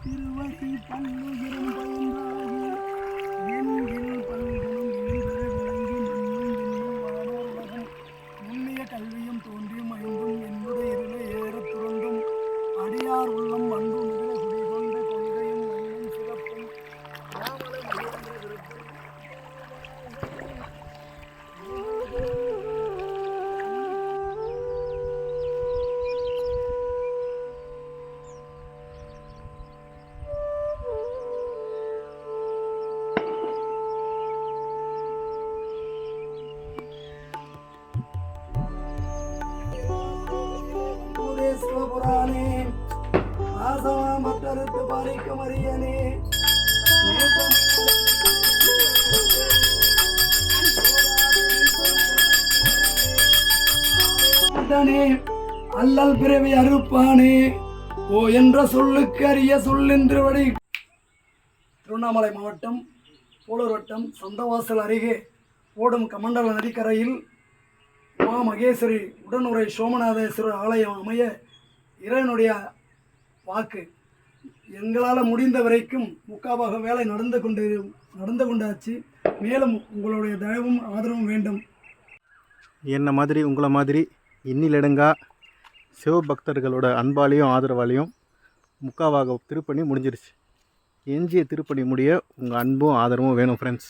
திருவடி பல்லுயிரும் பயந்தாகி எண்ணில் பல்குணம் எழுதர விளங்கி மண்ணும் விண்ணும் வானோர் உலகம் நுண்ணிய கல்வியும் தோன்றியும் ஐந்தும் என்னுடைய இருளை ஏறத் துறந்தும் அடியார் உள்ளம் அன்பு மிக குடிகொண்ட கொள்கையும் வண்ணம் சிறப்பும் மாமலை மகிழ்ந்த விருப்பம் சிவபுராணே ஆசவா மற்றறுத்து பாலிக்கும் அரியனே அல்லல் பிறவி அறுப்பானே ஓ என்ற சொல்லுக்கு அரிய சொல்லின்றுவடி. திருவண்ணாமலை மாவட்டம் போலூர் வட்டம் சந்தவாசல் அருகே ஓடும் கமண்டல நதிக்கரையில் மா மகேஸ்வரி உடனுரை சோமநாதேஸ்வரர் ஆலயம் அமைய இறைவனுடைய வாக்கு. எங்களால் முடிந்த வரைக்கும் முக்காபாக வேலை நடந்து கொண்டாச்சு. மேலும் உங்களுடைய தயவும் ஆதரவும் வேண்டும். என்ன மாதிரி உங்களை மாதிரி இன்னிலடங்கா சிவபக்தர்களோட அன்பாலையும் ஆதரவாலையும் முக்காவாக திருப்பணி முடிஞ்சிருச்சு. எஞ்சிய திருப்பணி முடிய உங்கள் அன்பும் ஆதரவும் வேணும் ஃப்ரெண்ட்ஸ்.